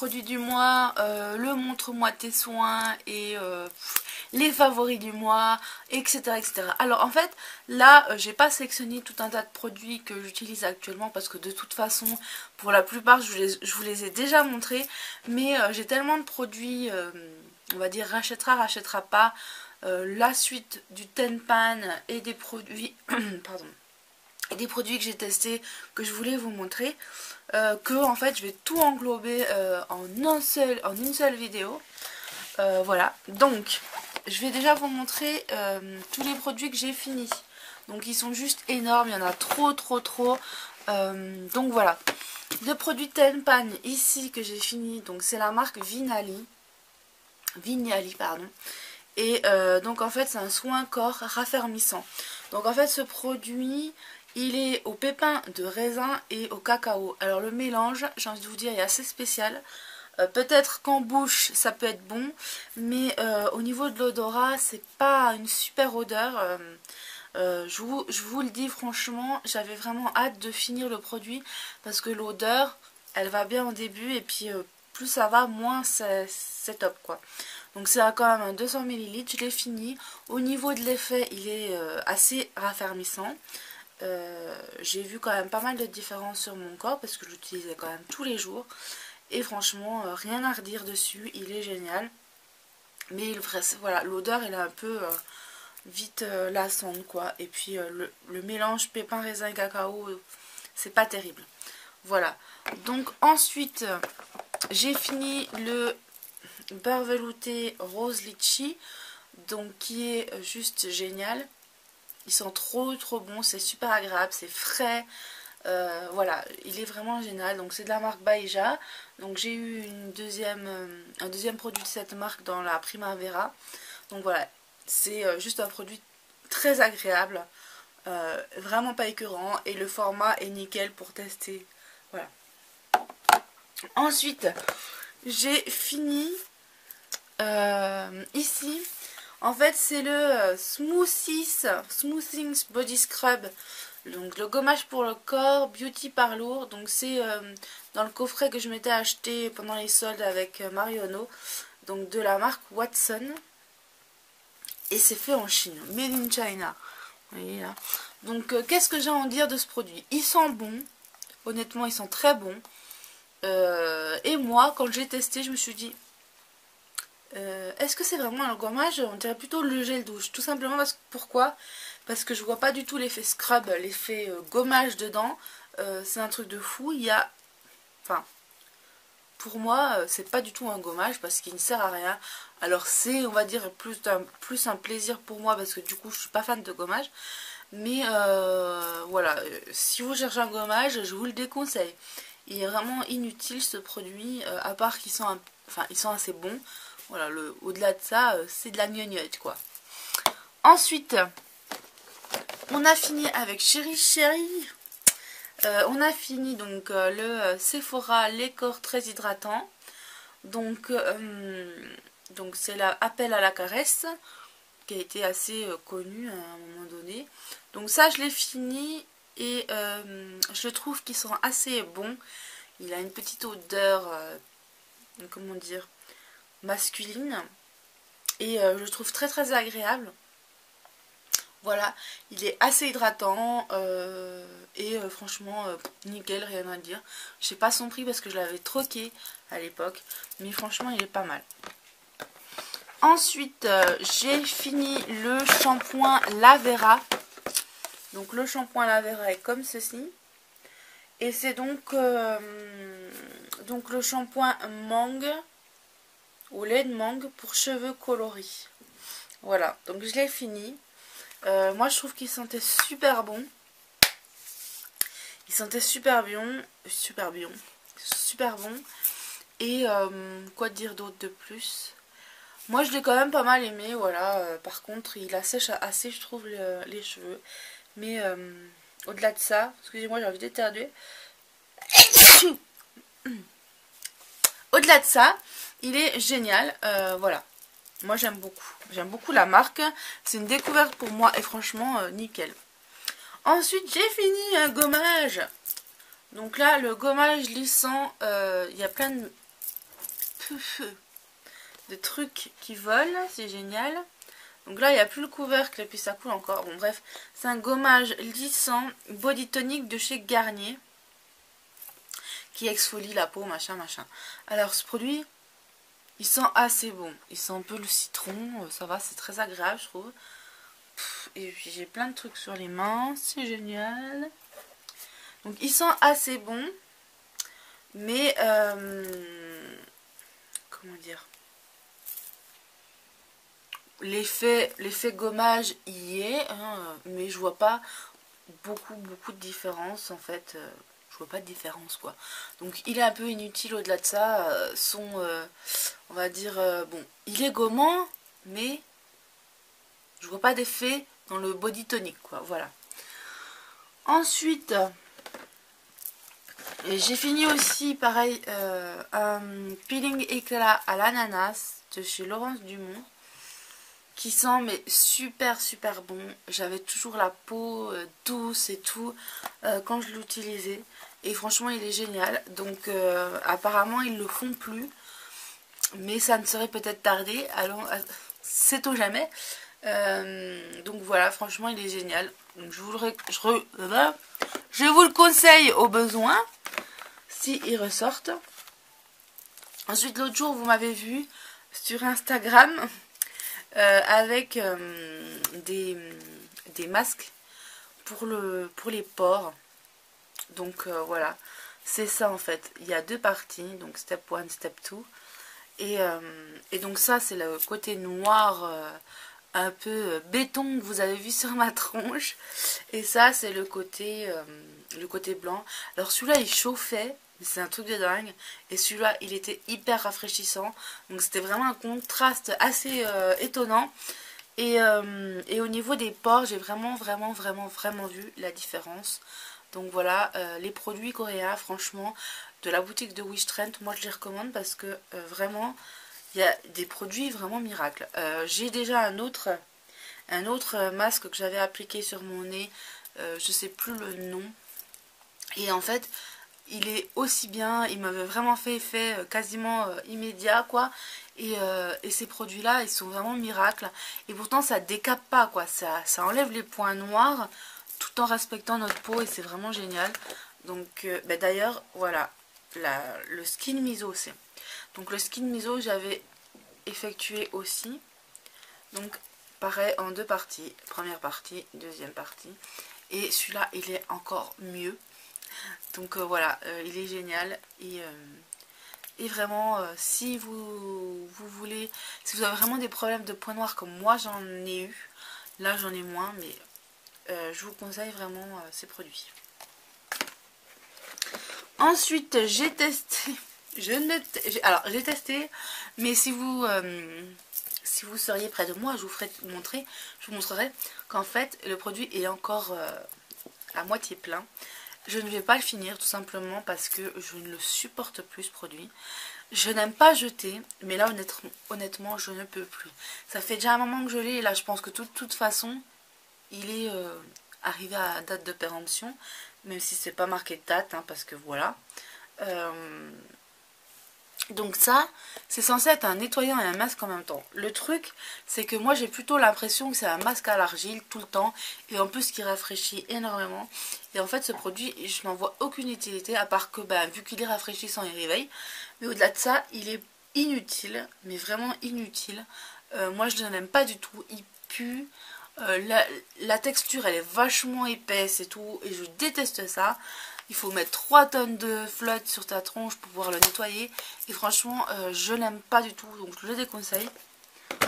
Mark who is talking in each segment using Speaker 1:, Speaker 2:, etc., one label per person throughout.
Speaker 1: produits du mois, le montre-moi tes soins et les favoris du mois, etc., etc. Alors en fait, là, j'ai pas sélectionné tout un tas de produits que j'utilise actuellement parce que de toute façon, pour la plupart, je vous les ai déjà montrés. Mais j'ai tellement de produits, on va dire rachètera pas. La suite du Tenpan et des produits, pardon, et des produits que j'ai testés que je voulais vous montrer, que en fait je vais tout englober en une seule vidéo. Voilà, donc je vais déjà vous montrer tous les produits que j'ai finis. Donc ils sont juste énormes, il y en a trop. Donc voilà, le produit Tenpan ici que j'ai fini, donc c'est la marque Vignali, pardon. Et donc en fait c'est un soin corps raffermissant. Donc en fait ce produit il est au pépins de raisin et au cacao. Alors le mélange, j'ai envie de vous dire, est assez spécial. Peut-être qu'en bouche ça peut être bon, mais au niveau de l'odorat c'est pas une super odeur. Je vous le dis franchement, j'avais vraiment hâte de finir le produit parce que l'odeur elle va bien au début et puis plus ça va, moins c'est top quoi. Donc c'est quand même un 200 ml, je l'ai fini. Au niveau de l'effet, il est assez raffermissant. J'ai vu quand même pas mal de différences sur mon corps parce que je l'utilisais quand même tous les jours. Et franchement, rien à redire dessus, il est génial. Mais voilà, l'odeur elle est un peu vite lassante quoi. Et puis le mélange pépins, raisin et cacao, c'est pas terrible. Voilà. Donc ensuite, j'ai fini le beurre velouté rose litchi, donc qui est juste génial. Ils sont trop bons, c'est super agréable, c'est frais. Voilà, il est vraiment génial. Donc c'est de la marque Baija. Donc j'ai eu un deuxième produit de cette marque dans la Primavera. Donc voilà, c'est juste un produit très agréable, vraiment pas écœurant et le format est nickel pour tester. Voilà. Ensuite, j'ai fini ici. En fait, c'est le Smoothing Body Scrub. Donc le gommage pour le corps, Beauty Parlour. Donc c'est dans le coffret que je m'étais acheté pendant les soldes avec Marionneau. Donc de la marque Watson. Et c'est fait en Chine, made in China. Vous voyez là. Donc qu'est-ce que j'ai à en dire de ce produit? Ils sont bons. Honnêtement, ils sont très bons. Et moi, quand j'ai testé, je me suis dit... est-ce que c'est vraiment un gommage? On dirait plutôt le gel douche. Tout simplement pourquoi? Parce que je vois pas du tout l'effet scrub, l'effet gommage dedans. C'est un truc de fou. Il y a... Enfin, pour moi, c'est pas du tout un gommage parce qu'il ne sert à rien. Alors c'est, on va dire, plus un plaisir pour moi parce que du coup, je suis pas fan de gommage. Mais voilà, si vous cherchez un gommage, je vous le déconseille. Il est vraiment inutile ce produit, à part qu'ils sont, ils sont assez bons. Voilà, au-delà de ça, c'est de la gnognotte quoi. Ensuite, on a fini avec Chéri Chéri. On a fini donc le Sephora lait corps très hydratant. Donc c'est l'appel à la caresse qui a été assez connu à un moment donné. Donc ça je l'ai fini et je trouve qu'ils sont assez bons. Il a une petite odeur, comment dire, masculine et je le trouve très agréable. Voilà, il est assez hydratant et franchement nickel, rien à dire. Je sais pas son prix parce que je l'avais troqué à l'époque, mais franchement il est pas mal. Ensuite j'ai fini le shampoing Lavera. Donc le shampoing Lavera est comme ceci. Et c'est donc le shampoing mangue au lait de mangue pour cheveux coloris. Voilà, donc je l'ai fini. Moi je trouve qu'il sentait super bon. Il sentait super bon. Et quoi dire d'autre de plus? Moi je l'ai quand même pas mal aimé, voilà. Par contre il assèche assez je trouve les cheveux. Mais au-delà de ça, excusez-moi j'ai envie d'éternuer. Au-delà de ça, il est génial, voilà. Moi j'aime beaucoup la marque, c'est une découverte pour moi et franchement nickel. Ensuite j'ai fini un gommage. Donc là le gommage lissant, il y a plein de... de trucs qui volent, c'est génial. Donc là, il n'y a plus le couvercle et puis ça coule encore. Bon, bref, c'est un gommage lissant body tonic de chez Garnier qui exfolie la peau, machin, machin. Alors, ce produit, il sent assez bon. Il sent un peu le citron, ça va, c'est très agréable, je trouve. Et puis, j'ai plein de trucs sur les mains, c'est génial. Donc, il sent assez bon, mais, comment dire, l'effet gommage y est, hein, mais je vois pas beaucoup de différence en fait. Je vois pas de différence quoi. Donc il est un peu inutile au-delà de ça. On va dire, bon, il est gommant, mais je vois pas d'effet dans le body tonic quoi. Voilà. Ensuite, j'ai fini aussi pareil un peeling éclat à l'ananas de chez Laurence Dumont, qui sent mais super bon. J'avais toujours la peau douce et tout quand je l'utilisais. Et franchement il est génial. Donc apparemment ils le font plus. Mais ça ne serait peut-être tardé. Alors sait-on jamais. Donc voilà, franchement il est génial. Donc je vous le conseille au besoin. Si ils ressortent. Ensuite l'autre jour vous m'avez vu sur Instagram. Avec des masques pour les pores. Donc voilà, c'est ça en fait. Il y a deux parties, donc step 1, step 2. Et donc ça c'est le côté noir un peu béton que vous avez vu sur ma tronche. Et ça c'est le côté blanc. Alors celui-là il chauffait. C'est un truc de dingue. Et celui-là, il était hyper rafraîchissant. Donc c'était vraiment un contraste assez étonnant. Et au niveau des pores, j'ai vraiment vu la différence. Donc voilà, les produits coréens, franchement, de la boutique de Wish Trend, moi je les recommande parce que vraiment, il y a des produits vraiment miracles. J'ai déjà un autre masque que j'avais appliqué sur mon nez. Je sais plus le nom. Et en fait... il est aussi bien, il m'avait vraiment fait effet quasiment immédiat quoi. Et ces produits là ils sont vraiment miracles. Et pourtant ça décape pas quoi, ça enlève les points noirs tout en respectant notre peau et c'est vraiment génial. Donc d'ailleurs voilà, le Skin Miso c'est. Donc le Skin Miso j'avais effectué aussi. Donc pareil en deux parties, première partie, deuxième partie. Et celui-là il est encore mieux. Donc voilà, il est génial et vraiment si vous voulez, si vous avez vraiment des problèmes de points noirs comme moi j'en ai eu, là j'en ai moins, mais je vous conseille vraiment ces produits. Ensuite j'ai testé, j'ai testé, mais si vous seriez près de moi, je vous montrerai qu'en fait le produit est encore à moitié plein. Je ne vais pas le finir tout simplement parce que je ne le supporte plus ce produit. Je n'aime pas jeter, mais là honnêtement je ne peux plus. Ça fait déjà un moment que je l'ai et là je pense que de toute façon il est arrivé à date de péremption. Même si c'est pas marqué de date, hein, parce que voilà. Donc ça, c'est censé être un nettoyant et un masque en même temps. Le truc, c'est que moi j'ai plutôt l'impression que c'est un masque à l'argile tout le temps. Et en plus qui rafraîchit énormément. Et en fait ce produit, je n'en vois aucune utilité. À part que vu qu'il est rafraîchissant, il réveille. Mais au-delà de ça, il est inutile. Mais vraiment inutile. Moi je ne l'aime pas du tout. Il pue. La texture elle est vachement épaisse et tout. Et je déteste ça. Il faut mettre 3 tonnes de flotte sur ta tronche pour pouvoir le nettoyer. Et franchement, je n'aime pas du tout. Donc je le déconseille.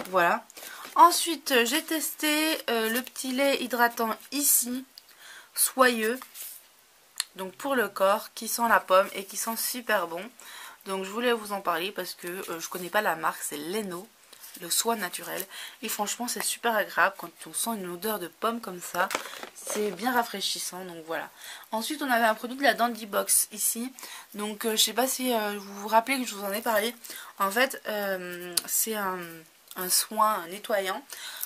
Speaker 1: Voilà. Ensuite, j'ai testé le petit lait hydratant ici. Soyeux. Donc pour le corps. Qui sent la pomme et qui sent super bon. Donc je voulais vous en parler parce que je connais pas la marque. C'est Leno. Le soin naturel. Et franchement, c'est super agréable quand on sent une odeur de pomme comme ça. C'est bien rafraîchissant, donc voilà. Ensuite, on avait un produit de la Dandy Box ici. Donc, je sais pas si vous vous rappelez que je vous en ai parlé. En fait, c'est un soin nettoyant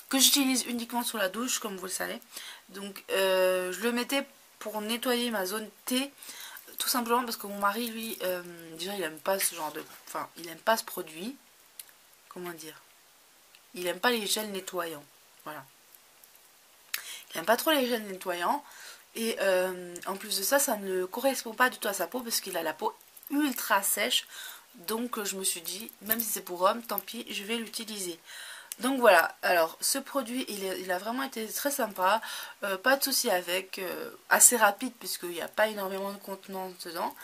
Speaker 1: que j'utilise uniquement sous la douche, comme vous le savez. Donc, je le mettais pour nettoyer ma zone T tout simplement parce que mon mari, lui, déjà il aime pas ce genre de... Enfin, il aime pas ce produit. Comment dire? Il aime pas les gels nettoyants. Voilà. Il aime pas trop les gels nettoyants. Et en plus de ça, ça ne correspond pas du tout à sa peau parce qu'il a la peau ultra sèche. Donc je me suis dit, même si c'est pour homme, tant pis, je vais l'utiliser. Donc voilà, alors ce produit, il a vraiment été très sympa. Pas de souci avec, assez rapide puisqu'il n'y a pas énormément de contenance dedans.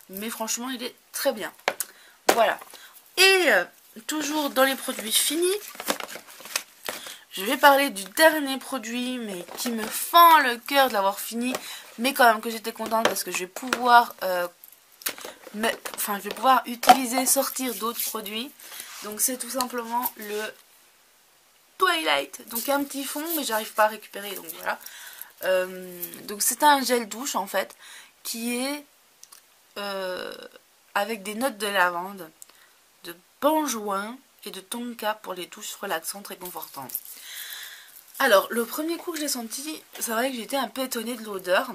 Speaker 1: Mais franchement, il est très bien. Voilà. Et toujours dans les produits finis, je vais parler du dernier produit, mais qui me fend le cœur de l'avoir fini. Mais quand même que j'étais contente parce que je vais pouvoir... je vais pouvoir utiliser, sortir d'autres produits. Donc c'est tout simplement le Twilight. Donc un petit fond, mais j'arrive pas à récupérer. Donc voilà. Donc c'est un gel douche en fait, qui est avec des notes de lavande, de benjoin et de tonka pour les douches relaxantes et confortantes. Alors le premier coup que j'ai senti, c'est vrai que j'étais un peu étonnée de l'odeur.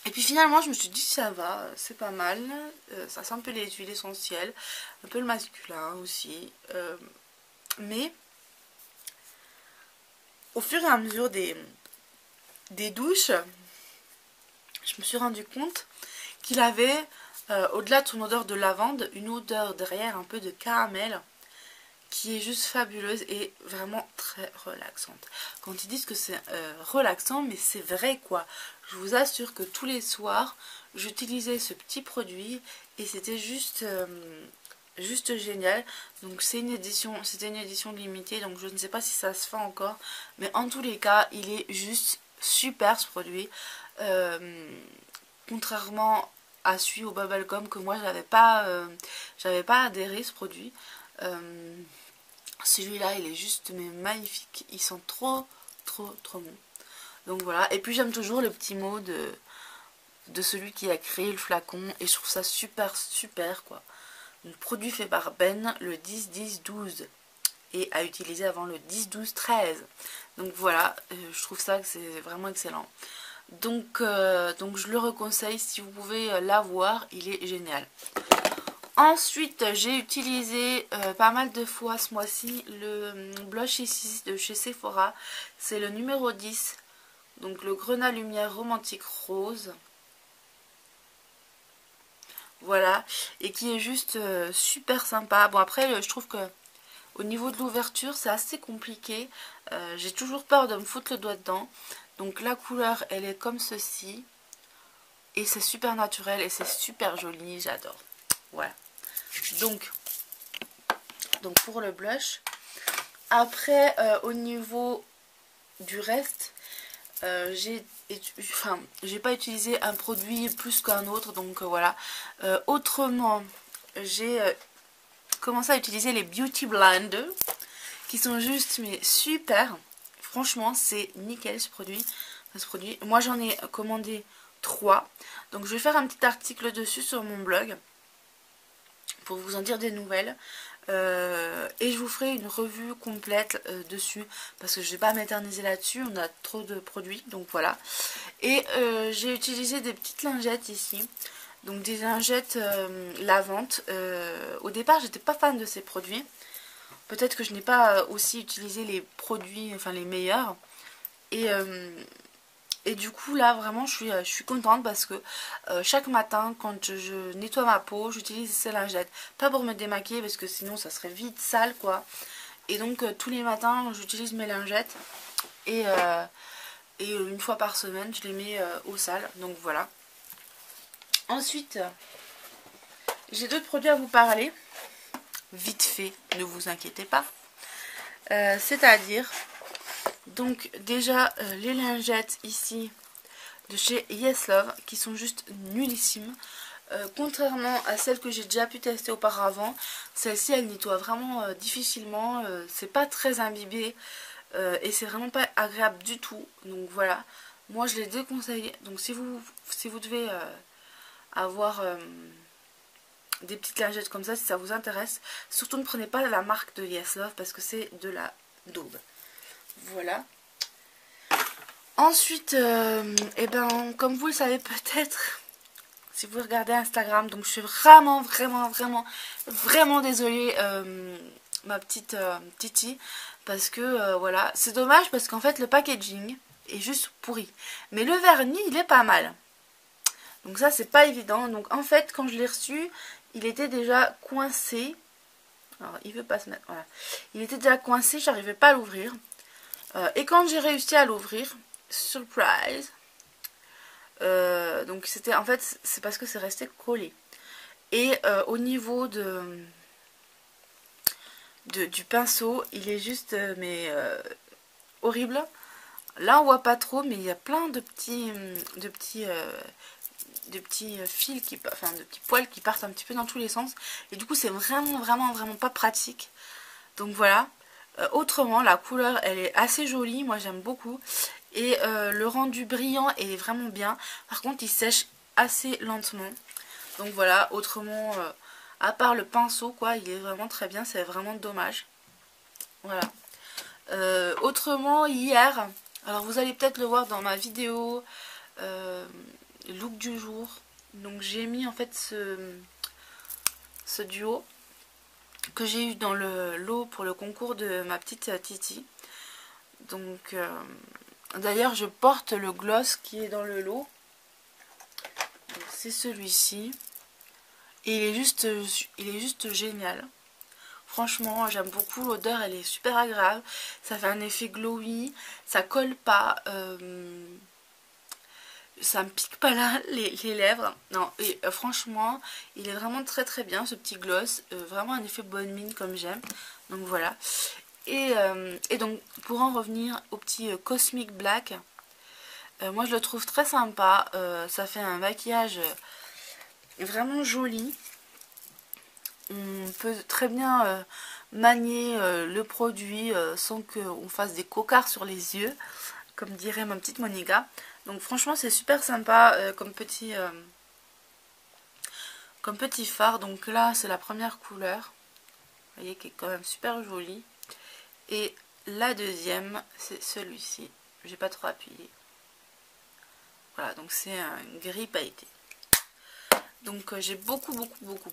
Speaker 1: Et puis finalement je me suis dit ça va, c'est pas mal, ça sent un peu les huiles essentielles, un peu le masculin aussi, mais au fur et à mesure des douches, je me suis rendu compte qu'il avait, au-delà de son odeur de lavande, une odeur derrière un peu de caramel qui est juste fabuleuse et vraiment très relaxante. Quand ils disent que c'est relaxant, mais c'est vrai quoi. Je vous assure que tous les soirs, j'utilisais ce petit produit et c'était juste génial. Donc c'est une édition, c'était une édition limitée, donc je ne sais pas si ça se fait encore, mais en tous les cas, il est juste super ce produit. Contrairement à celui au bubblegum que moi j'avais pas adhéré ce produit. Celui-là il est juste mais magnifique, ils sont trop bon. Donc voilà, et puis j'aime toujours le petit mot de celui qui a créé le flacon et je trouve ça super quoi. Le produit fait par Ben, le 10-10-12 et à utiliser avant le 10-12-13. Donc voilà, je trouve ça que c'est vraiment excellent. Donc je le reconseille, si vous pouvez l'avoir, il est génial. Ensuite, j'ai utilisé pas mal de fois ce mois-ci le blush ici de chez Sephora. C'est le numéro 10. Donc le Grenat Lumière Romantique Rose. Voilà. Et qui est juste super sympa. Bon après, je trouve que au niveau de l'ouverture, c'est assez compliqué. J'ai toujours peur de me foutre le doigt dedans. Donc la couleur, elle est comme ceci. Et c'est super naturel et c'est super joli. J'adore. Voilà. Donc pour le blush. Après, au niveau du reste, j'ai pas utilisé un produit plus qu'un autre. Donc voilà. Autrement, j'ai commencé à utiliser les Beauty Blender. Qui sont juste mais super. Franchement, c'est nickel ce produit. Moi, j'en ai commandé 3. Donc, je vais faire un petit article dessus sur mon blog pour vous en dire des nouvelles. Et je vous ferai une revue complète dessus parce que je ne vais pas m'éterniser là-dessus. On a trop de produits, donc voilà. Et j'ai utilisé des petites lingettes ici. Donc, des lingettes lavantes. Au départ, j'étais pas fan de ces produits. Peut-être que je n'ai pas aussi utilisé les produits, enfin les meilleurs. Et du coup là vraiment je suis contente parce que chaque matin quand je nettoie ma peau, j'utilise ces lingettes. Pas pour me démaquiller parce que sinon ça serait vite sale quoi. Et donc tous les matins j'utilise mes lingettes. Et une fois par semaine je les mets au sale. Donc voilà. Ensuite j'ai d'autres produits à vous parler. Vite fait, ne vous inquiétez pas. C'est-à-dire, donc déjà les lingettes ici de chez Yes Love qui sont juste nullissimes. Contrairement à celles que j'ai déjà pu tester auparavant, celle-ci elle nettoie vraiment difficilement, c'est pas très imbibé et c'est vraiment pas agréable du tout. Donc voilà, moi je les déconseille. Donc si vous devez avoir des petites lingettes comme ça, si ça vous intéresse, surtout ne prenez pas la marque de Yes Love parce que c'est de la daube. Voilà. Ensuite, comme vous le savez peut-être, si vous regardez Instagram. Donc je suis vraiment désolée, ma petite Titi, parce que voilà, c'est dommage parce qu'en fait le packaging est juste pourri, mais le vernis il est pas mal. Donc ça c'est pas évident. Donc en fait quand je l'ai reçu, il était déjà coincé. Alors il veut pas se mettre, voilà. Il était déjà coincé, j'arrivais pas à l'ouvrir. Et quand j'ai réussi à l'ouvrir, surprise, donc c'était, en fait c'est parce que c'est resté collé. Et au niveau du pinceau, il est juste horrible. Là on voit pas trop, mais il y a plein de petits fils de petits poils qui partent un petit peu dans tous les sens. Et du coup c'est vraiment pas pratique. Donc voilà. Autrement la couleur elle est assez jolie, moi j'aime beaucoup. Et le rendu brillant est vraiment bien. Par contre il sèche assez lentement. Donc voilà, autrement à part le pinceau quoi, il est vraiment très bien, c'est vraiment dommage. Voilà. Autrement hier, alors vous allez peut-être le voir dans ma vidéo look du jour. Donc j'ai mis en fait ce duo que j'ai eu dans le lot pour le concours de ma petite Titi. Donc d'ailleurs je porte le gloss qui est dans le lot. C'est celui-ci. Et il est juste génial. Franchement j'aime beaucoup, l'odeur elle est super agréable. Ça fait un effet glowy, ça colle pas. Ça me pique pas là les lèvres. Non, et franchement il est vraiment très bien ce petit gloss. Vraiment un effet bonne mine comme j'aime. Donc voilà. Et donc pour en revenir au petit Cosmic Black, moi je le trouve très sympa. Ça fait un maquillage vraiment joli. On peut très bien manier le produit sans qu'on fasse des cocards sur les yeux, comme dirait ma petite Monica. Donc franchement c'est super sympa comme petit phare. Donc là c'est la première couleur, vous voyez, qui est quand même super jolie. Et la deuxième c'est celui-ci, j'ai pas trop appuyé. Voilà, donc c'est un gris pailleté. Donc j'ai beaucoup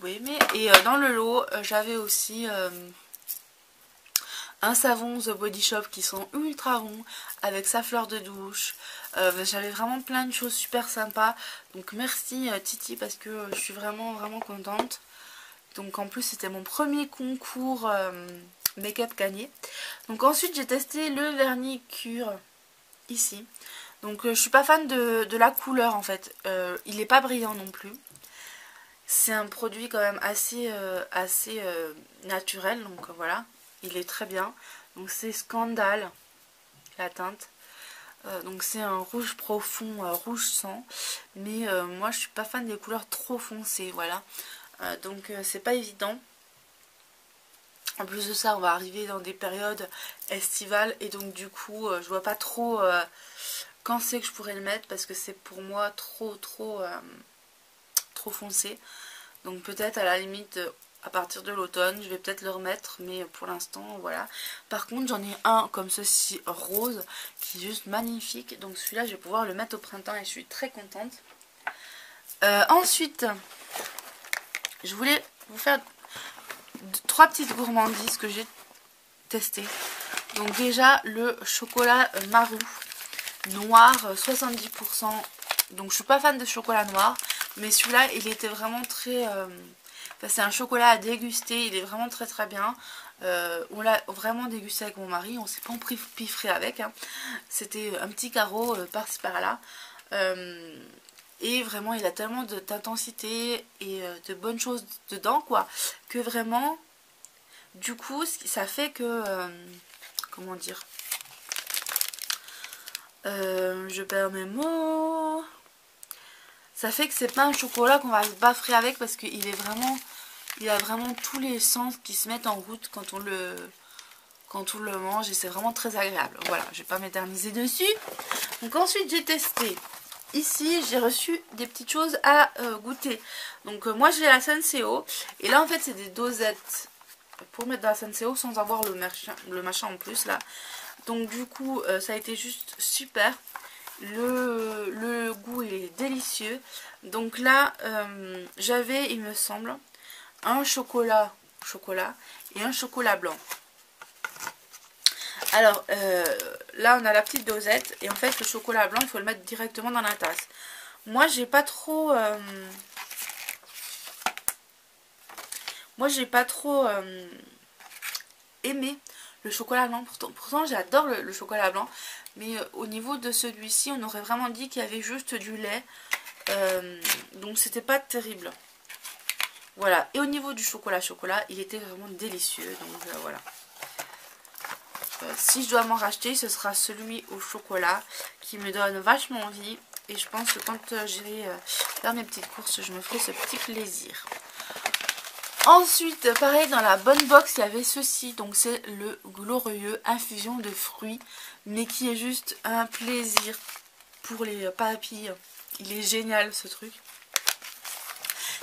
Speaker 1: aimé. Et dans le lot j'avais aussi un savon The Body Shop qui sont ultra bons, avec sa fleur de douche. J'avais vraiment plein de choses super sympas. Donc merci Titi, parce que je suis vraiment contente. Donc en plus c'était mon premier concours make-up gagné. Donc ensuite j'ai testé le vernis cure ici. Donc je suis pas fan de la couleur en fait. Il n'est pas brillant non plus. C'est un produit quand même assez naturel, donc voilà, il est très bien. Donc c'est Scandale, la teinte. Donc c'est un rouge profond, rouge sang. Mais moi je suis pas fan des couleurs trop foncées, voilà. Donc c'est pas évident. En plus de ça, on va arriver dans des périodes estivales. Et donc du coup, je vois pas trop quand c'est que je pourrais le mettre. Parce que c'est pour moi trop foncé. Donc peut-être à la limite à partir de l'automne je vais peut-être le remettre, mais pour l'instant voilà. Par contre j'en ai un comme ceci rose qui est juste magnifique, donc celui-là je vais pouvoir le mettre au printemps et je suis très contente. Ensuite je voulais vous faire 3 petites gourmandises que j'ai testées. Donc déjà le chocolat Marou noir 70%. Donc je suis pas fan de chocolat noir, mais celui-là il était vraiment très... c'est un chocolat à déguster, il est vraiment très bien. On l'a vraiment dégusté avec mon mari, on s'est pas empiffré avec. Hein. C'était un petit carreau par-ci par-là. Et vraiment il a tellement d'intensité et de bonnes choses dedans quoi, que vraiment du coup ça fait que... comment dire, je perds mes mots. Ça fait que c'est pas un chocolat qu'on va se baffrer avec, parce qu'il est vraiment, il a vraiment tous les sens qui se mettent en route quand on le mange, et c'est vraiment très agréable. Voilà, je vais pas m'éterniser dessus. Donc ensuite j'ai testé. Ici j'ai reçu des petites choses à goûter. Donc moi j'ai la Senseo, et là en fait c'est des dosettes pour mettre dans la Senseo sans avoir le machin en plus là. Donc du coup ça a été juste super. Le goût il est délicieux. Donc là j'avais, il me semble, un chocolat et un chocolat blanc. Alors là on a la petite dosette et en fait le chocolat blanc il faut le mettre directement dans la tasse. Moi j'ai pas trop aimé le chocolat blanc. Pourtant j'adore le chocolat blanc, mais au niveau de celui-ci on aurait vraiment dit qu'il y avait juste du lait, donc c'était pas terrible. Voilà, et au niveau du chocolat il était vraiment délicieux, donc voilà. Si je dois m'en racheter, ce sera celui au chocolat qui me donne vachement envie. Et je pense que quand j'irai faire mes petites courses, je me ferai ce petit plaisir. Ensuite, pareil, dans la bonne box, il y avait ceci. Donc c'est le glorieux infusion de fruits, mais qui est juste un plaisir pour les papilles. Il est génial ce truc.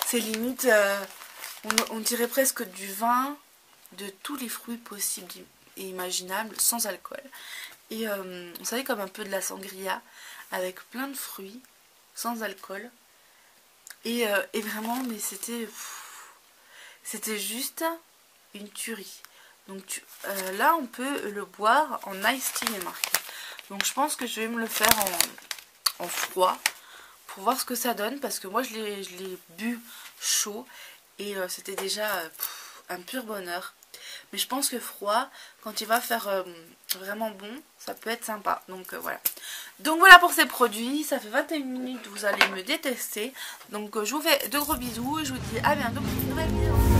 Speaker 1: C'est limite, on dirait presque du vin de tous les fruits possibles et imaginables, sans alcool. Et vous savez, comme un peu de la sangria, avec plein de fruits, sans alcool. Et vraiment, mais c'était juste une tuerie. Donc là, on peut le boire en iced tea, il est marqué. Donc je pense que je vais me le faire en froid pour voir ce que ça donne, parce que moi je l'ai bu chaud et c'était déjà un pur bonheur. Mais je pense que froid, quand il va faire vraiment bon, ça peut être sympa. Donc voilà. Donc voilà pour ces produits. Ça fait 21 minutes, vous allez me détester. Donc je vous fais de gros bisous et je vous dis à bientôt pour une nouvelle vidéo.